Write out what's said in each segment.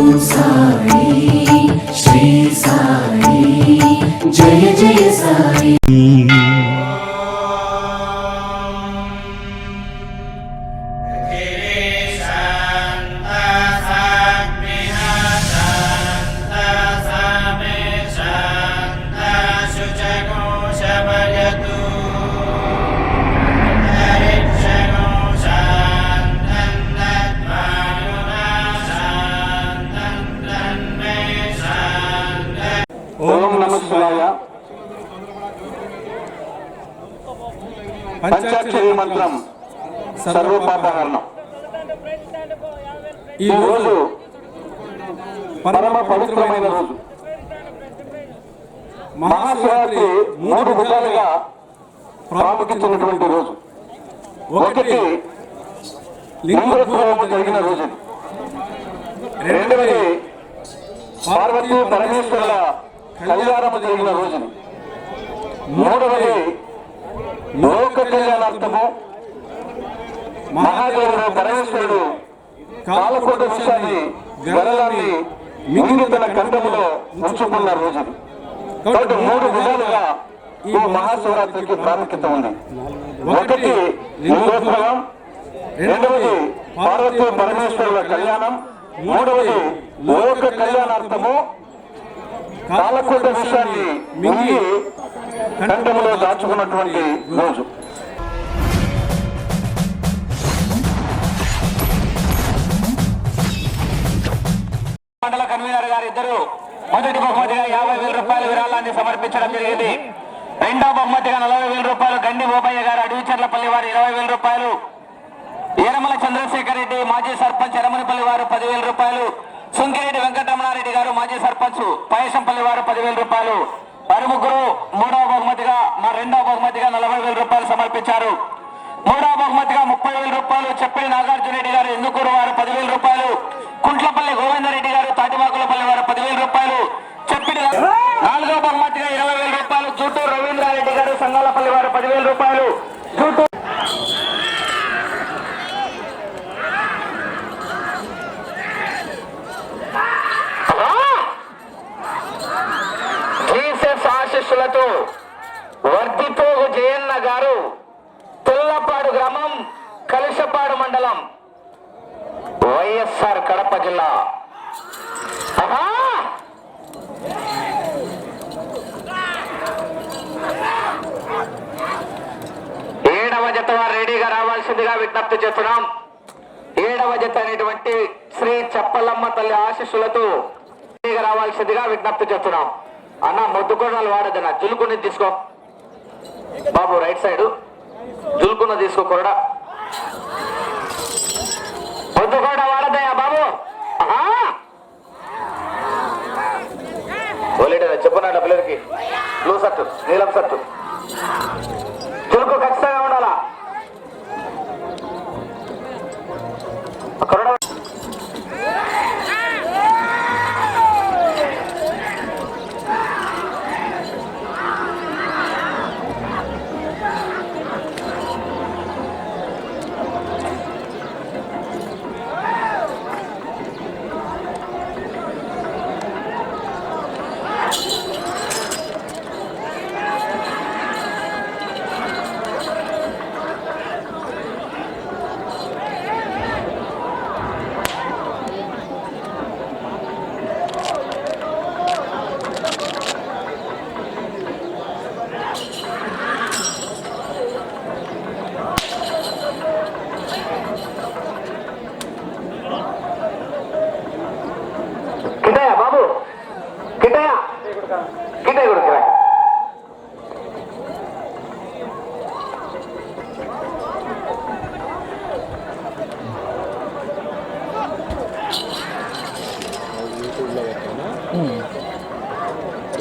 ఓం సాయి శ్రీ సాయి జయ జయ సాయి. ఓం నమః శివాయ. పంచాక్షరి మంత్రం సర్వపాపహరణం. ఈ రోజు పరమ పవిత్రమైన రోజు. మహాశివరాత్రి 3 విధాలుగా ప్రాముఖ్యమైనటువంటి రోజు. ఒకటి లింగోద్భవం జరిగిన రోజు. రెండవది పార్వతీ పరమేశ్వరుల కళ్యాణము జరిగిన రోజు. మూడవది లోక కళ్యాణార్థము మహాదేవుడు పరమేశ్వరుడు కాలకోట విషయాన్ని గరళాన్ని మిగిలిన తన కంఠములో ఉంచుకున్న రోజు. కాబట్టి 3 విధాలుగా ఈ మహాశివరాత్రికి ప్రాముఖ్యత ఉంది. ఒకటి లింగోద్భవం, రెండవది పార్వతీ పరమేశ్వరుల కళ్యాణం, మూడవది లోక కళ్యాణార్థము కాలకోట విషయాన్ని మింగి కంఠములో దాచుకున్నటువంటి రోజు. మండల కన్వీనర్ గారు ఇద్దరు మొదటి బహుమతిగా 50,000 రూపాయల విరాళాన్ని సమర్పించడం జరిగింది. రెండవ బహుమతిగా 40,000 రూపాయలు గండి ఓబయ్య గారు అడవిచర్లపల్లి వారు 20,000 రూపాయలు, ఏరమల చంద్రశేఖర్ రెడ్డి మాజీ సర్పంచ్ ఎరమనిపల్లి వారు 10,000 రూపాయలు, సుంకిరెడ్డి వెంకటరమణారెడ్డి గారు మాజీ సర్పంచ్ పయసంపల్లి వారు 10,000 రూపాయలు. వారు ముగ్గురు రెండవ బహుమతిగా 40,000 రూపాయలు సమర్పించారు. మూడవ బహుమతిగా 30,000 రూపాయలు చెప్పిడి నాగార్జున రెడ్డి గారు ఎందుకూరు వారు 10,000 రూపాయలు, కుంట్లపల్లి గోవిందరెడ్డి గారు తాటిమాకులపల్లి వారు 10,000 రూపాయలు చెప్పిడి. నాలుగవ బహుమతిగా 20,000 రూపాయలు జూటూరు రవీంద్రారెడ్డి గారు సంగాలపల్లి వారు 10,000 రూపాయలు. జూటూరు ఆశీస్సులతో వర్ధితోగు జయన్న గారు తెల్లపాడు గ్రామం కలిసపాడు మండలం వైఎస్ఆర్ కడప జిల్లా. ఏడవ జత వారు రెడీగా రావాల్సిందిగా విజ్ఞప్తి చేస్తున్నాం. ఏడవ జత అనేటువంటి శ్రీ చెప్పలమ్మ తల్లి ఆశీస్సులతో రెడీగా రావాల్సిందిగా విజ్ఞప్తి చేస్తున్నాం. అన్న మొద్దుకోడాలు వాడదన్న జులుకుని తీసుకో బాబు, రైట్ సైడ్ జులుకున్న తీసుకో. కొరడా మొద్దుకోడ వాడదయ్యా బాబు. చెప్పున్నాడు పిల్లలకి బ్లూ షర్టు నీలం షర్టు జులుకు ఖచ్చితంగా ఉండాలా. కొరడా కిటయ కొడుకురా.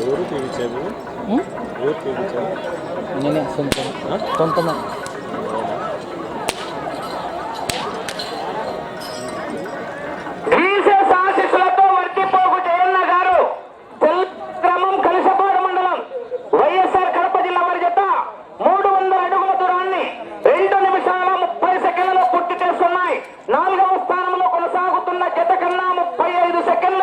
ఎవరు తీర్చారు? నేనే సొంతమే. ఆశీస్సులతో వర్తిపోగు జయన్న గారు గ్రామం కలిసపాడు మండలం వైఎస్ఆర్ కడప జిల్లా వారి జత 300 అడుగుల దూరాన్ని 2 నిమిషాల 30 సెకండ్లలో పూర్తి చేస్తున్నాయి. 4వ స్థానంలో కొనసాగుతున్న జత కన్నా 35 సెకండ్లు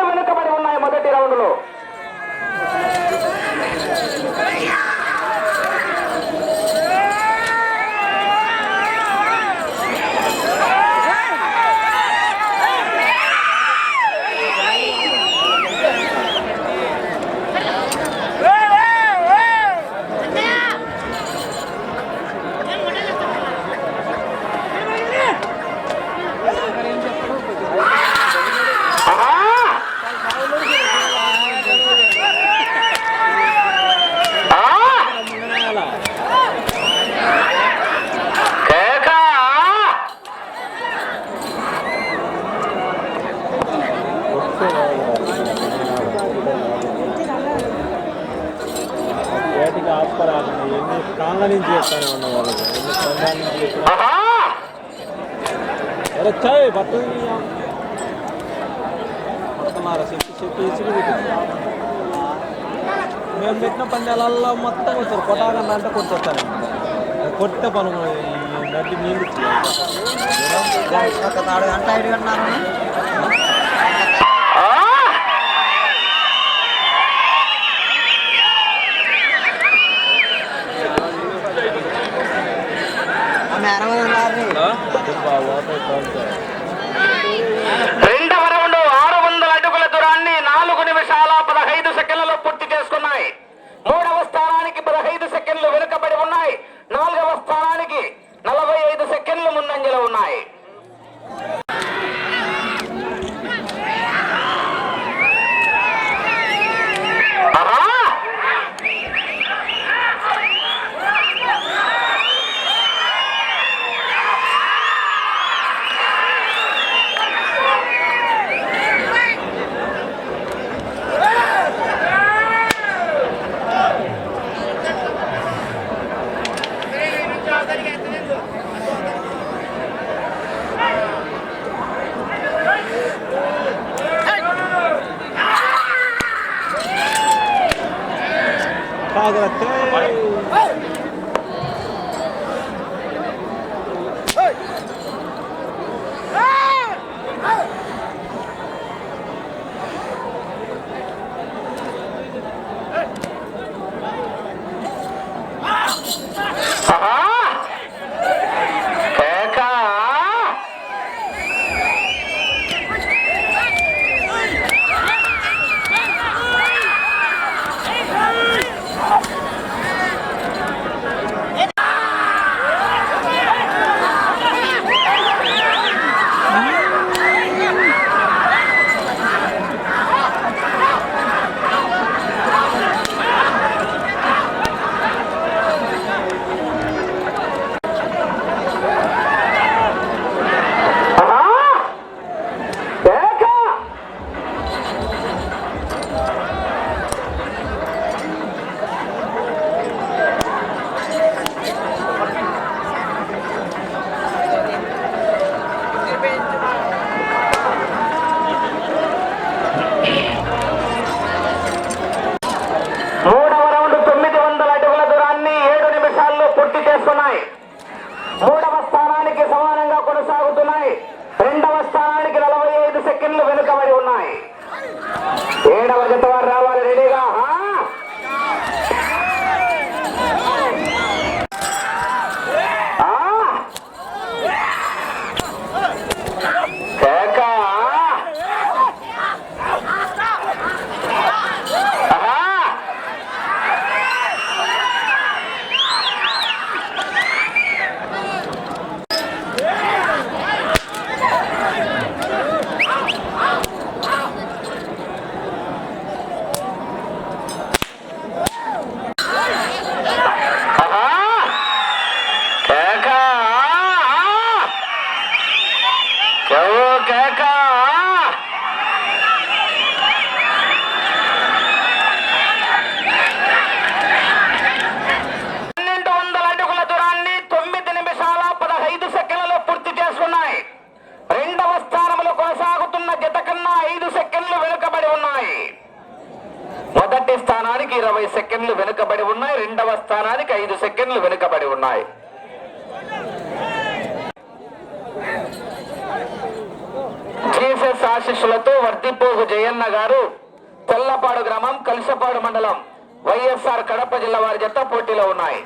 వేటికి ఆపరాకండి ఎన్ని కాళ్ళ నుంచి చెప్తానే ఉన్నా వాళ్ళకి ఎన్ని సంఘాల నుంచి చెప్పినా వచ్చాయి పడుతున్నారు చెప్పి ఇసుకు మేము పెట్టిన పందాలలో మొత్తం వచ్చారు కొట్టాకన్నా అంటే కొట్టేస్తాను కొట్టే పను నడ్డి నీళ్ళు ఒక 4 గంటల 5 గంటలు రెండవ రౌండ్ 600 అడుగుల దూరాన్ని 4 నిమిషాల 15 సెకండ్లలో పూర్తి చేసుకున్నాయి. 3వ స్థానానికి 15 సెకండ్లు వెనుకబడి ఉన్నాయి. 4వ స్థానానికి 45 సెకండ్లు ముందంజలో ఉన్నాయి. మొదటి స్థానానికి 20 సెకండ్లు వెనుకబడి ఉన్నాయి. రెండవ స్థానానికి 5 సెకండ్లు వెనుకబడి ఉన్నాయి. జీసస్ ఆశీస్సులతో వర్ధిపోగు జయన్న గారు తెల్లపాడు గ్రామం కలిసపాడు మండలం వైఎస్ఆర్ కడప జిల్లా వారి జత పోటీలో ఉన్నాయి.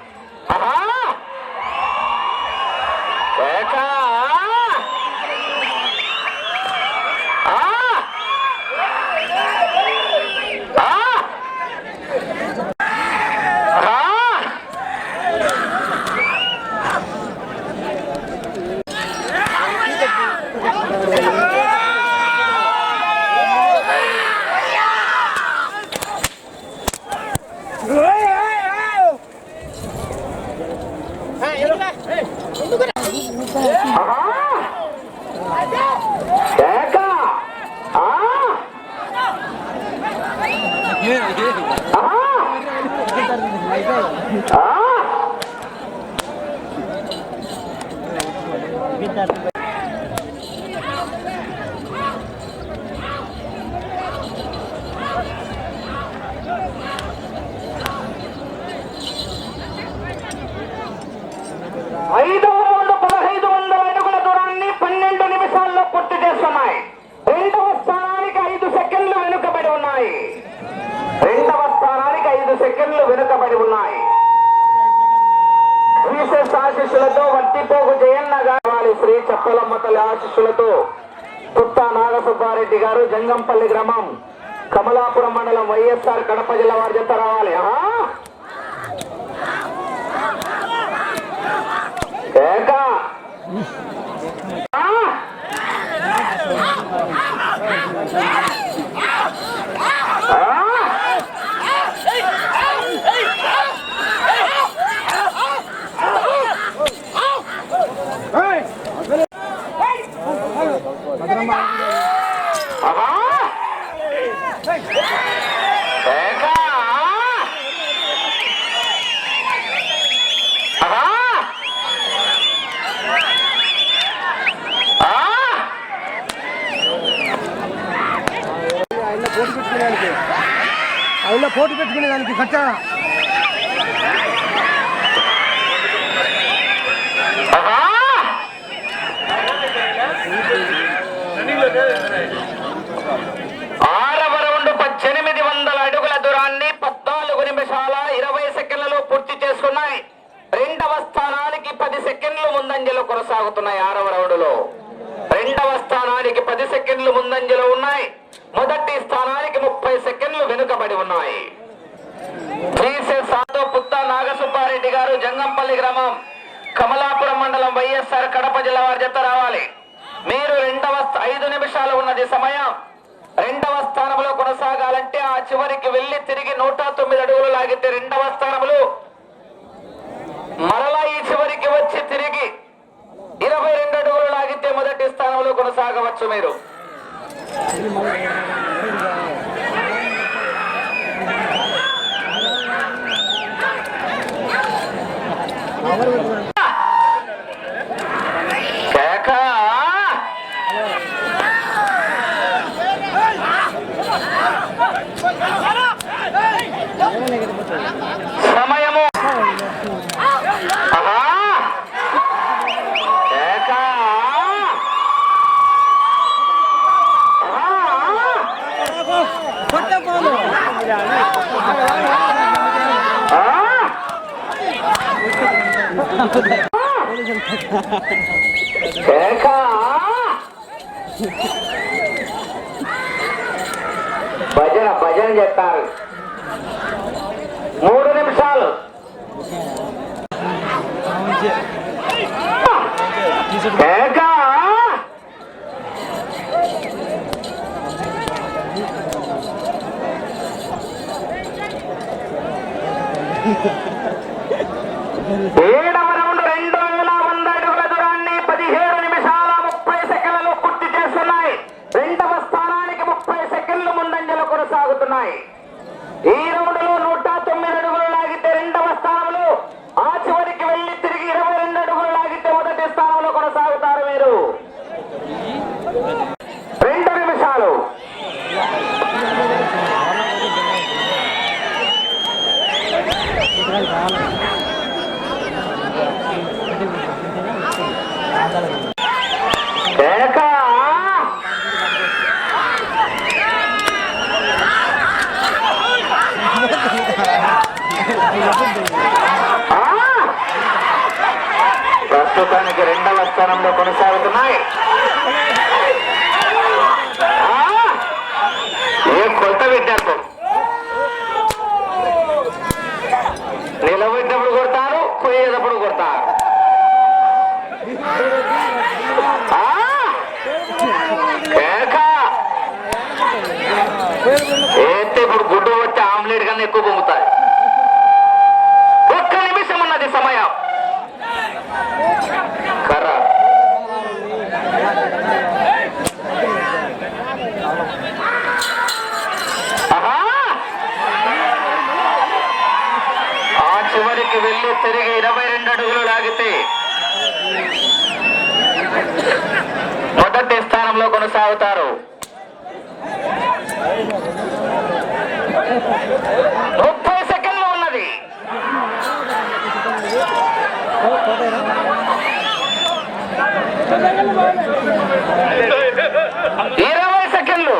10 సెకండ్లు వెనుకబడి ఉన్నాయి. విశేష ఆశీస్సులతో వట్టిపోగు జయన్న గారి శ్రీ చప్పలమ్మ తల్లి ఆశీస్సులతో పుత్తా నాగసుబ్బారెడ్డి గారు జంగంపల్లి గ్రామం కమలాపురం మండలం వైఎస్ఆర్ కడప జిల్లా వారి జత రావాలి. అయినా పోటీ పెట్టుకునే దానికి ఖర్చా ఆరవ రౌండ్ 1800 అడుగుల దూరాన్ని 14 నిమిషాల 20 సెకండ్లలో పూర్తి చేసుకున్నాయి. రెండవ స్థానానికి 10 సెకండ్లు ముందంజలో కొనసాగుతున్నాయి. ఆరవ రౌండ్లో రెండవ స్థానానికి 10 సెకండ్లు ముందంజలో ఉన్నాయి. మొదటి స్థానానికి 30 సెకండ్లు వెనుకబడి ఉన్నాయి. పుత్తా నాగసుబ్బారెడ్డి గారు జంగంపల్లి గ్రామం కమలాపురం మండలం వైఎస్ఆర్ కడప జిల్లా వారి జత రావాలి. మీరు 5 నిమిషాలు ఉన్నది సమయం. రెండవ స్థానంలో కొనసాగాలంటే ఆ చివరికి వెళ్లి తిరిగి 109 అడుగులు లాగితే రెండవ స్థానంలో, మరలా ఈ చివరికి వచ్చి తిరిగి 22 అడుగులు లాగితే మొదటి స్థానంలో కొనసాగవచ్చు. మీరు సమయము భజన చెప్తారు. 3 నిమిషాలు. ఏడవ రౌండ్ 2100 అడుగుల దూరాన్ని 17 నిమిషాల 30 సెకండ్లలో పూర్తి చేస్తున్నాయి. రెండవ స్థానానికి 30 సెకండ్లు ముందంజలో కొనసాగుతున్నాయి. ఈ రౌండ్ లో 109 అడుగులు లాగితే రెండవ స్థానంలో, ఆ చివరికి వెళ్లి తిరిగి 22 అడుగులు లాగితే మొదటి స్థానంలో కొనసాగుతారు. మీరు 2 నిమిషాలు. ప్రస్తుతానికి రెండవ స్థానంలో కొనసాగుతున్నాయి. ఏ కొత్త విద్యార్థులు నిలబెట్టినప్పుడు కొడతారు, పోయేటప్పుడు కొడతారు. అయితే ఇప్పుడు గుడ్డు వచ్చి ఆమ్లెట్ కన్నా ఎక్కువ పొంగుతాయి. 1 నిమిషం ఉన్నది సమయం. కర్ర ఆ చివరికి వెళ్ళి తిరిగి 22 అడుగులు లాగితే మొదటి స్థానంలో కొనసాగుతారు. 30 సెకండ్లు ఉన్నది. 20 సెకండ్లు.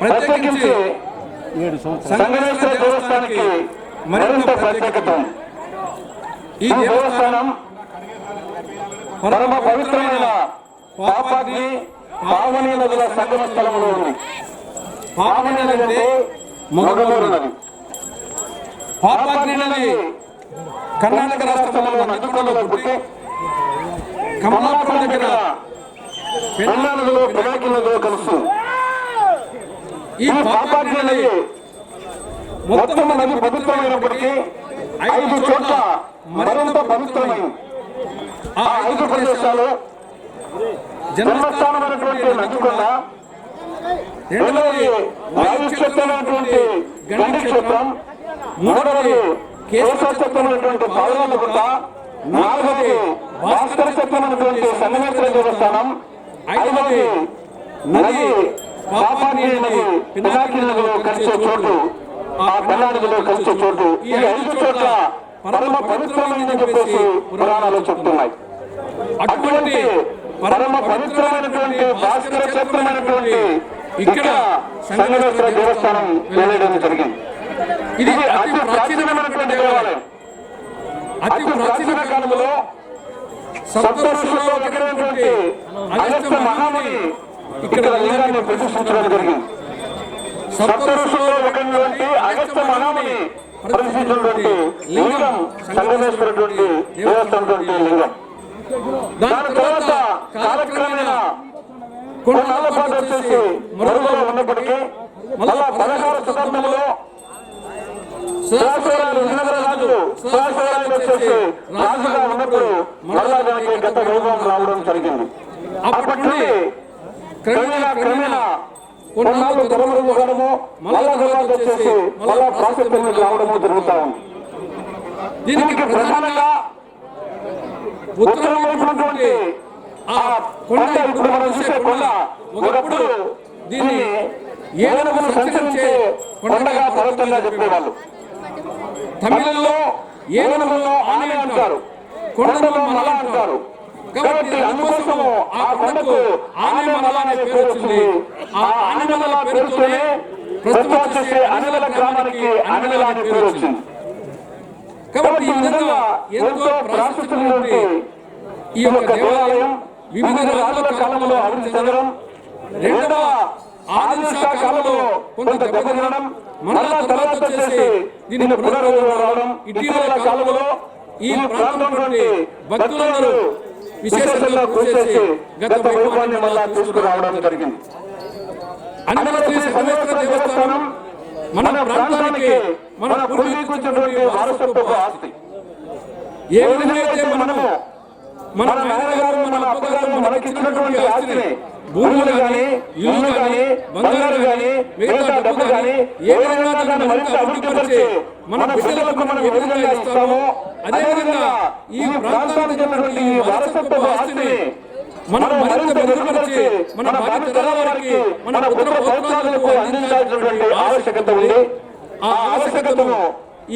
ప్రత్యేకించి సంగమేశ్వర దేవస్థానానికి మరింత ప్రత్యేకత ఉంది. ఈ దేవస్థానం పరమ పవిత్రమైన పాపాగ్ని పావని నదుల సంగమ స్థలంలో ఉంది. పావని నది అంటే మొగమూరు నది. పాపాగ్ని నది కర్ణాటక రాష్ట్రంలో నందికొండలో పుట్టి కమలాపురం దగ్గర పెన్నా నదిలో పినాకి నదిలో కలుస్తుంది. ఈ పాపాగ్ని నది మొత్తం నది పవిత్రమైనప్పటికీ 5 చోట్ల మరింత పవిత్రమైంది. ఆ 5 ప్రదేశాలు జన్మస్థానమైనటువంటి నందికొండ, రెండవది వాయుక్షేత్రమైనటువంటి గండి క్షేత్రం, మూడవది కేశవ క్షేత్రమైనటువంటి పాలనగుట్ట, నాలుగవది భాస్కర క్షేత్రమైనటువంటి సంగమేశ్వర దేవస్థానం, ఐదవది నది పాపాగ్ని నది పినాకి నదిలో కలిసే చోటు, ఆ పెన్నా నదిలో కలిసే చోటు. ఈ 5 చోట్ల పరమ పవిత్రమైనదని చెప్పేసి పురాణాలు చెప్తున్నాయి. అటువంటి పరమ పవిత్రమైనటువంటి భాస్కర క్షేత్రమైనటువంటి ఇక్కడ సంగమేశ్వర దేవస్థానం వెళ్లడం జరిగింది. ఇది అతి ప్రాచీనమైనటువంటి దేవాలయం. అతి ప్రాచీన కాలంలో సప్త ఋషుల్లో ఒకరైనటువంటి అగస్త్య మహాముని ఇక్కడ లింగాన్ని ప్రతిష్ఠించడం జరిగింది. సప్త ఋషుల్లో ఒకరైనటువంటి అగస్త్య మహాముని ప్రతిష్ఠించినటువంటి లింగం సంగమేశ్వరటువంటి దేవస్థానం లింగం. దాని తర్వాత కాలక్రమేణా కొన్నాళ్ళ పాటు వచ్చేసి మరుగులో ఉన్నప్పటికీ మళ్ళా 16వ శతాబ్దంలో సురాసురాలు విజయనగరరాజు సురాసురాలు వచ్చేసి రాజుగా ఉన్నప్పుడు మళ్ళా దానికి గత వైభవం రావడం జరిగింది. అప్పటి నుండి క్రమేణా కొన్నాళ్ళు తెరమరుగు కావడము, మళ్ళా తర్వాత వచ్చేసి మళ్ళా ప్రాశస్త్యం రావడము జరుగుతూ ఉంది. దీనికి ప్రధానంగా ఉత్తరం వైపునటువంటి ఆ కొండ, ఇప్పుడు మనం చూసే కొండ, ఒకప్పుడు దీన్ని ఏనుగును సంచరించే కొండగా పర్వతంగా చెప్పేవాళ్ళు. తమిళంలో ఏనుగులో ఆనే అంటారు, కొండలో మల అంటారు. కాబట్టి అందుకోసం ఆ కొండకు ఆనెమల అనే పేరు వచ్చింది. ఆ ఆనెమల పేరుతోనే ప్రస్తుతం వచ్చేసి అనిల గ్రామానికి అనిల అనే పేరు వచ్చింది. కాబట్టి ఈ విధంగా ఎంతో ప్రాశస్త్యం ఉంటే ఈ యొక్క దేవాలయం వివిధ రాజుల కాలంలో అభివృద్ధి చెందడం, రెండవ ఆదిల్షా కాలంలో కొంత దెబ్బతినడం, మళ్ళా తర్వాత వచ్చేసి దీన్ని పునరుద్ధరణ రావడం, ఇటీవల కాలంలో ఈ ప్రాంతంలోని భక్తులందరూ విశేషంగా కృషి గత వైభవాన్ని మళ్ళా తీసుకురావడం జరిగింది. అనుమతి సంగమేశ్వర దేవస్థానం మన ప్రాంతానికి మన పూర్వీకులైనటువంటి వారసత్వపు ఆస్తి. ఏ విధంగా అయితే మనము మన నాన్నగారు మన అప్పగారు మనకిచ్చినటువంటి ఆస్తిని, భూములు కానీ, ఇల్లు కానీ, బంగారు కానీ, మిగతా డబ్బు కానీ ఏ విధంగా దాన్ని మరింత అభివృద్ధి పరిచి మన బిడ్డలకు మనం ఏ విధంగా ఇస్తామో అదేవిధంగా ఈ ప్రాంతానికి ఉన్నటువంటి ఈ వారసత్వపు ఆస్తిని మనం మరింత మెరుగుపరిచి మన భావి తరాల వారికి, మన పుత్ర పౌత్రాలకు అందించాల్సినటువంటి ఆవశ్యకత ఉంది. ఆ ఆవశ్యకతను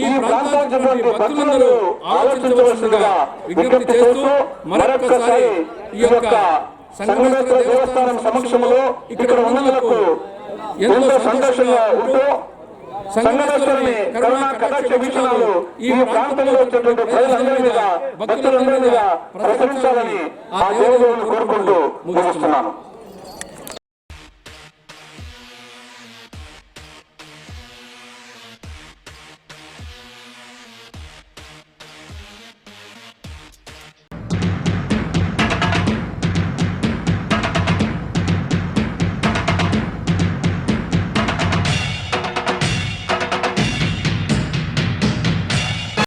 ఈ ప్రాంతానికి ఉన్నటువంటి భక్తులందరూ ఆలోచించవలసిందిగా విజ్ఞప్తి చేస్తూ మరొకసారి ఈ యొక్క సంగమేశ్వర దేవస్థానం సమక్షంలో ఇక్కడ ఉన్నందుకు ఎంతో సంతోషంగా ఉంటూ సంగమేశ్వరుని కరుణా కటాక్ష వీక్షణాలు ఈ ప్రాంతంలో వచ్చేటువంటి ప్రజలందరి మీద, భక్తులందరి మీద ప్రసరించాలని ఆ దేవుడిని కోరుకుంటూ ముగిస్తున్నాను.